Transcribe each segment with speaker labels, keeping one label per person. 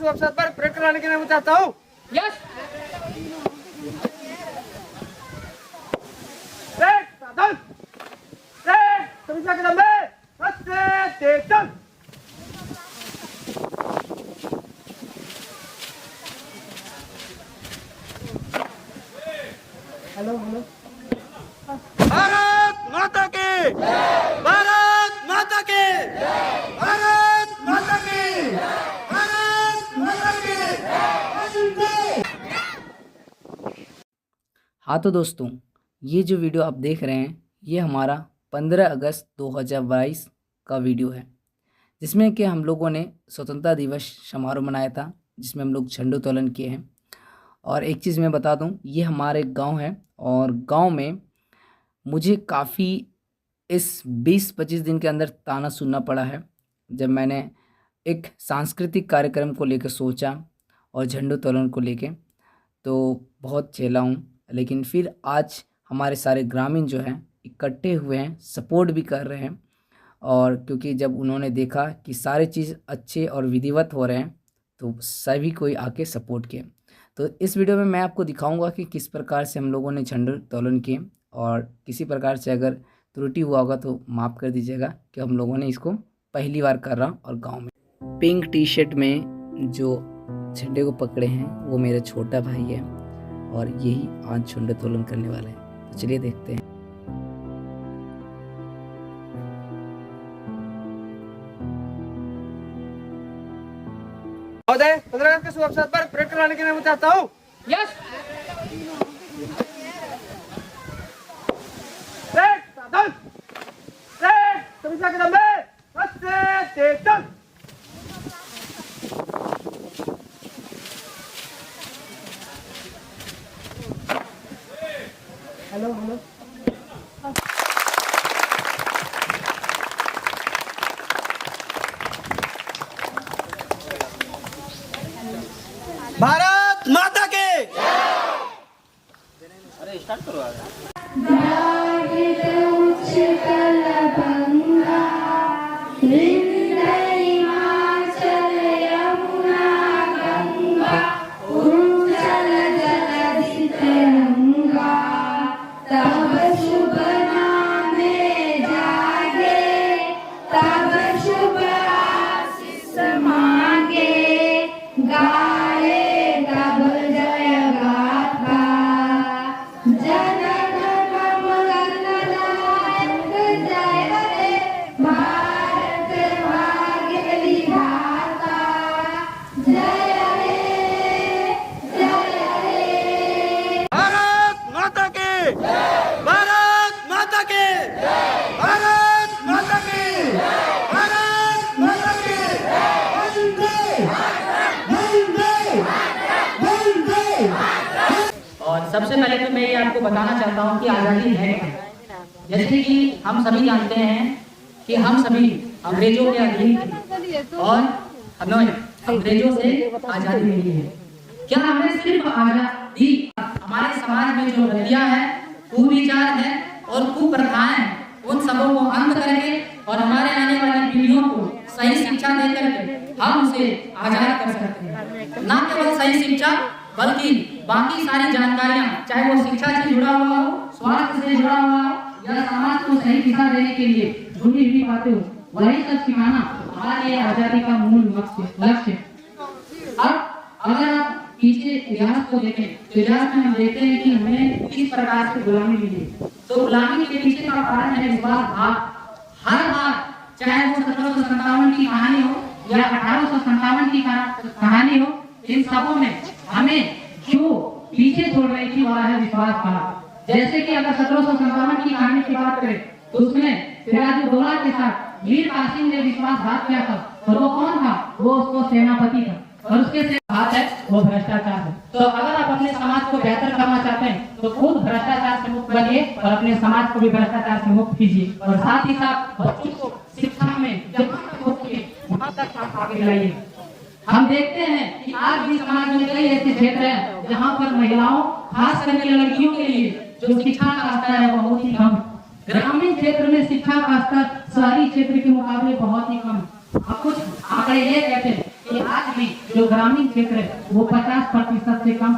Speaker 1: शुभ अवसर पर परेड कराने के लिए मैं चाहता हूँ।
Speaker 2: यस
Speaker 1: साधन सभी के लंबे चल। Hello hello. भारत माता की, भारत माता की, भारत माता की, भारत माता की।
Speaker 3: हाँ तो दोस्तों, ये जो वीडियो आप देख रहे हैं ये हमारा 15 अगस्त 2022 का वीडियो है, जिसमें कि हम लोगों ने स्वतंत्रता दिवस समारोह मनाया था, जिसमें हम लोग झंडोत्तोलन किए हैं। और एक चीज़ मैं बता दूं, ये हमारे गांव है और गांव में मुझे काफ़ी इस 20-25 दिन के अंदर ताना सुनना पड़ा है, जब मैंने एक सांस्कृतिक कार्यक्रम को लेकर सोचा और झंडोत्तोलन को लेके, तो बहुत झेला हूँ। लेकिन फिर आज हमारे सारे ग्रामीण जो हैं इकट्ठे हुए हैं, सपोर्ट भी कर रहे हैं। और क्योंकि जब उन्होंने देखा कि सारे चीज़ अच्छे और विधिवत हो रहे हैं तो सभी कोई आके सपोर्ट किए। तो इस वीडियो में मैं आपको दिखाऊंगा कि किस प्रकार से हम लोगों ने झंडोत्तोलन किए, और किसी प्रकार से अगर त्रुटि हुआ होगा तो माफ़ कर दीजिएगा कि हम लोगों ने इसको पहली बार कर रहा हूँ। और गाँव में पिंक टी शर्ट में जो झंडे को पकड़े हैं वो मेरा छोटा भाई है, और यही आज झंडोत्तोलन करने वाला है। तो चलिए देखते हैं।
Speaker 1: महोदय, 15 अगस्त के शुभ अवसर पर परेड कराने के लिए मैं चाहता हूँ।
Speaker 2: यस
Speaker 1: साधन सभी के लंबे चल। Hello hello. भारत माता के। अरे स्टार्ट करो।
Speaker 2: और सबसे पहले तो मैं ये आपको बताना चाहता हूँ कि आज़ादी है क्या। जैसे कि हम सभी जानते हैं कि हम सभी अंग्रेजों के अधीन थे और हमें अंग्रेजों से आज़ादी मिली है। क्या हमें सिर्फ आज़ादी, हमारे समाज में जो गलतियाँ हैं, कुविचार है और कुप्रथाएं हैं, उन सबों को अंत करके और हमारे आने वाली पीढ़ियों को सही शिक्षा दे करके हम उसे आज़ाद कर सकते हैं। ना केवल सही शिक्षा बल्कि बाकी सारी जानकारियाँ, चाहे वो शिक्षा से जुड़ा हुआ हो, स्वास्थ्य से जुड़ा हुआ हो या समाज को सही दिशा देने के लिए जुड़ी हुई बातें हो, वही सब सिखाना हमारे लिए आजादी का मूल लक्ष्य। अब अगर आप पीछे इतिहास को देखें तो इतिहास में हम देखते हैं कि हमें किस प्रकार से गुलामी मिली। तो गुलामी के पीछे का कारण है विश्वासघात। हर बार, चाहे वो 1757 की कहानी हो या 1857 की कहानी हो, इन सबों में हमें जो पीछे छोड़ रही थी वह है विश्वासघात। जैसे कि अगर 1757 की कहानी की बात करें तो उसमें सिराजुद्दौला के साथ मीर कासिम ने विश्वासघात किया था, और वो कौन था? वो उसको सेनापति था, और उसके हाथ है वो भ्रष्टाचार है। तो अगर आप अपने समाज को बेहतर करना चाहते हैं तो खुद भ्रष्टाचार से मुक्त बनिए और अपने समाज को भी भ्रष्टाचार से मुक्त कीजिए, और साथ ही साथ बच्चों को शिक्षा में जहाँ तक हो सके वहाँ तक आप आगे लाइए। हम देखते हैं कि आज भी समाज में कई ऐसे क्षेत्र हैं जहाँ पर महिलाओं, खास करके लड़कियों के लिए जो शिक्षा का स्तर है वो बहुत ही कम। ग्रामीण क्षेत्र में शिक्षा का स्तर शहरी क्षेत्र के मुकाबले बहुत ही कम। अब कुछ आंकड़े ये कहते हैं कि आज भी जो ग्रामीण क्षेत्र है वो 50% से कम।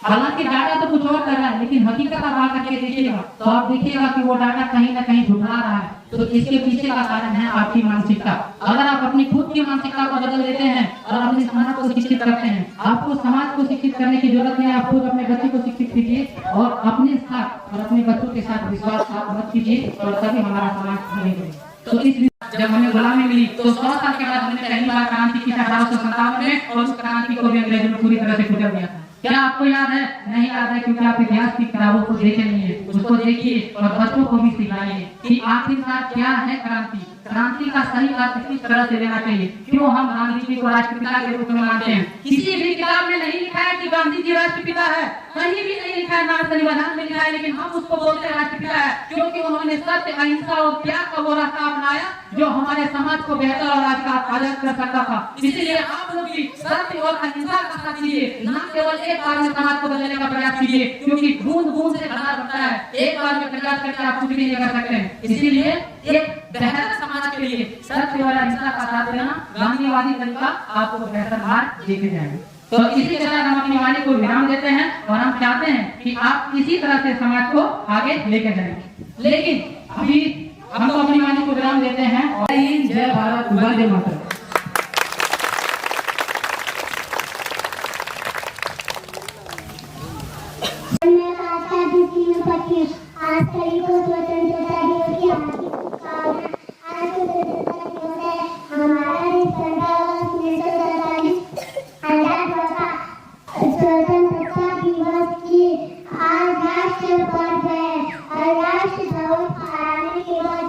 Speaker 2: हालांकि डाटा तो कुछ और कर रहा है, लेकिन हकीकत आप आ करके देखिएगा तो आप देखिएगा कि वो डाटा कहीं ना कहीं झुठला रहा है। तो इसके पीछे का कारण है आपकी मानसिकता। अगर आप अपनी खुद की मानसिकता को बदल देते हैं और अपने समाज को शिक्षित करते हैं, आपको समाज को शिक्षित करने की जरूरत नहीं है, आप खुद अपने बच्चे को शिक्षित कीजिए और अपने साथ और अपने बच्चों के साथ विश्वासघात कीजिए और तभी हमारा समाज बनेगा। तो इस जब हमें गुलामी मिली तो 100 साल के बाद हमने पहली बार क्रांति की 1857 में, और उस क्रांति को भी अंग्रेजों ने पूरी तरह से कुचल दिया था। क्या आपको याद है? नहीं याद है, क्योंकि आप इतिहास की किताबों को देखे नहीं है। उसको देखिए और बच्चों को भी सिखाइए कि आखिरकार क्या है क्रांति। क्रांति का सही अर्थ किस तरह से लेना चाहिए। क्यों हम गांधी जी को राष्ट्रपिता के रूप में मानते हैं? किसी भी किताब में नहीं लिखा है कि गांधी जी राष्ट्रपिता है, कहीं भी नहीं लिखा है, ना संविधान में लिखा है, लेकिन हम उसको बोलते हैं राष्ट्रपिता है, क्योंकि उन्होंने सत्य, अहिंसा और त्याग का वो रास्ता अपनाया जो हमारे समाज को बेहतर और आजाद कर सकता था। इसीलिए आप लोग भी सत्य और अहिंसा का साथ दीजिए, न केवल एक बार में समाज को बदलने का प्रयास कीजिए, क्योंकि बूंद बूंद से घड़ा बनता है। एक बार में प्रयास करके आप कुछ भी नहीं कर सकते हैं। इसीलिए एक बेहतर समाज के लिए सत्य और अहिंसा का साथ देना, गांधीवादी तरीका आपको बेहतर मार्ग लेके जाएंगे। तो इसी के साथ हम अपनी वाणी को विराम देते हैं और हम चाहते हैं कि आप इसी तरह से समाज को आगे लेके जाएंगे। लेकिन अभी हम तो अपनी वाणी को विराम देते हैं और जय भारत, वंदे मातरम।
Speaker 4: आज तारीख को स्वतंत्रता दिवस की हार्दिक शुभकामनाएं। आज स्वतंत्रता दिवस है, हमारा देश 15 अगस्त 1947 आजाद हुआ था। स्वतंत्रता दिवस की आज राष्ट्रीय पर्व है और राष्ट्र ध्वज फहराने के बाद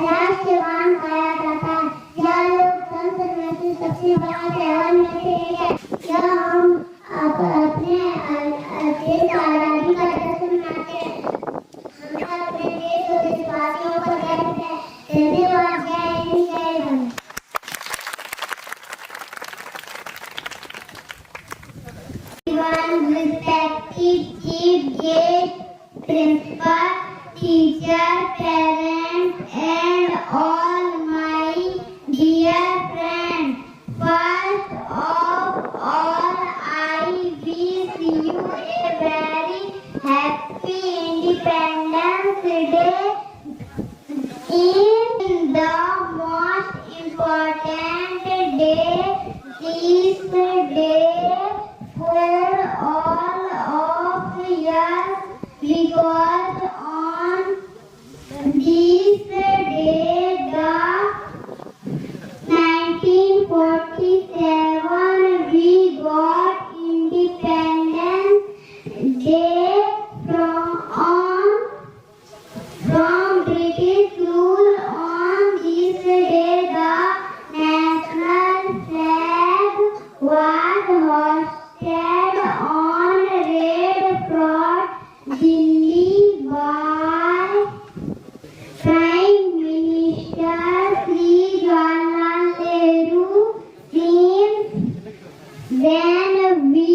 Speaker 4: राष्ट्रीय गान गाया जाता है। यह लोकतंत्र में से सबसे बड़ा त्योहार में से एक है। यह हम अपने देश की आजादी का जश्न मनाते हैं। अपने देश और देशवासियों पर गर्व है। धन्यवाद। जय हिंद, जय Bharat. Respected chief guest, principal, teacher, parents, and all my dear friends. First of all, I wish you a very happy Independence Day. In the most important day, this day for all of us, because on this day the 1947 we got Independence Day from British rule. On this day the national flag was hoisted on Red Fort, Delhi by Prime Minister Sri Jawaharlal Nehru. Since then we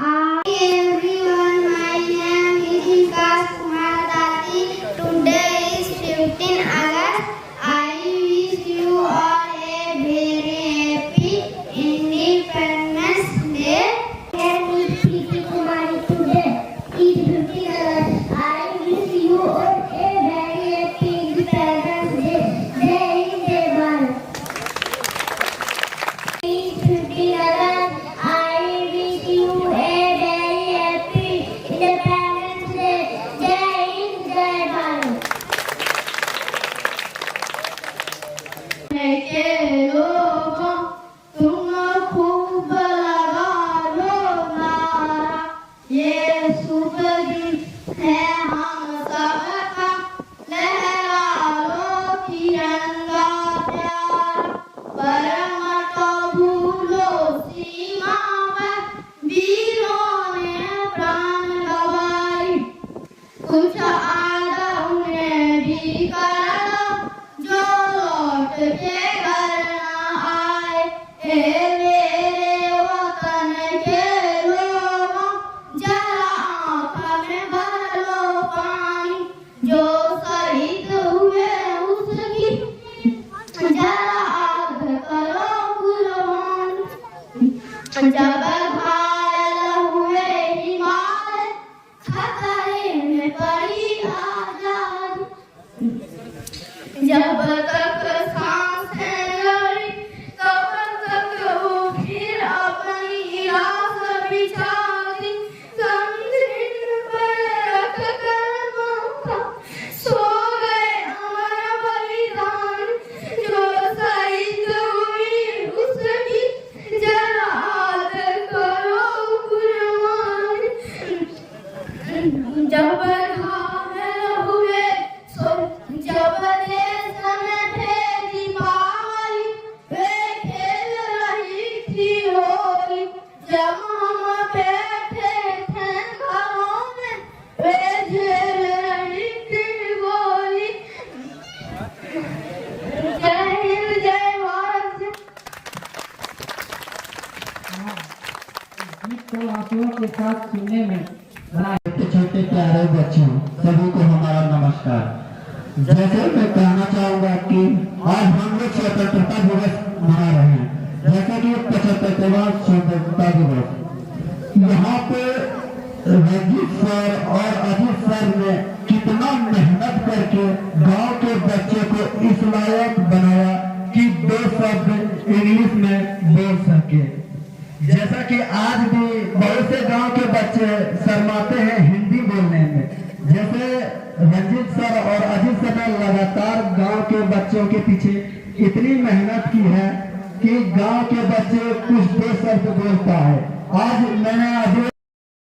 Speaker 4: are everyone. My name is Vikas Kumar Dati. Today is 15 August. I wish you all a very happy Independence Day. And it's Preeti Kumari. Today is 15 August. I wish you all a very happy Independence Day. Jai Hind, Jai Bharat. It's 15 August. I wish you a very happy Independence Day. Jai Hind, Jai Bharat. के लोगों तुम खूब लगा लो नारा, ये शुभ दिन है हम सबका, लहरा लो तिरंगा प्यारा। पर मत भूलो सीमा पर वीरों ने प्राण गंवाई, कुछ आदर उन्हें भी कर दो जो लौट के घर न आए। हे मेरे वतन के लोगों, जरा आँख में भर लो पानी, जो शहीद हुए उसकी जरा आग करो कुर्बानी। बड़ी आजाद जब तक सांसें लड़ी तब तक वो फिर अपनी आस बिछाती संदिन पर रख कर मौका सो गए अमर बलिदान जो शहीद हुई उसकी जरा आदर करो कुर्बान जब घायल हुए जब देश में थे दीपावली वे खेल रही थी होली जब हम बैठे थे घरों में वे झेल रही थी गोली जय हिंद जय भारत
Speaker 2: गीत को आंसुओं के साथ सुनने में बड़ा
Speaker 5: छोटे प्यारे बच्चों सभी को हमारा नमस्कार। जैसे मैं कहना चाहूँगा कि आज हम लोग स्वतंत्रता दिवस मना रहे हैं, जैसे कि 75वां स्वतंत्रता दिवस। यहाँ पे रंजीत सर और अजीत सर ने कितना मेहनत करके गांव के बच्चे को इस लायक बनाया कि 2 शब्द इंग्लिश में बोल सके। जैसा कि आज भी बहुत से गांव के बच्चे शर्माते हैं हिंदी बोलने में, जैसे रंजीत सर और अजीत सर ने लगातार गांव के बच्चों के पीछे इतनी मेहनत की है कि गांव के बच्चे कुछ 2 शब्द बोलता है। आज मैंने अभी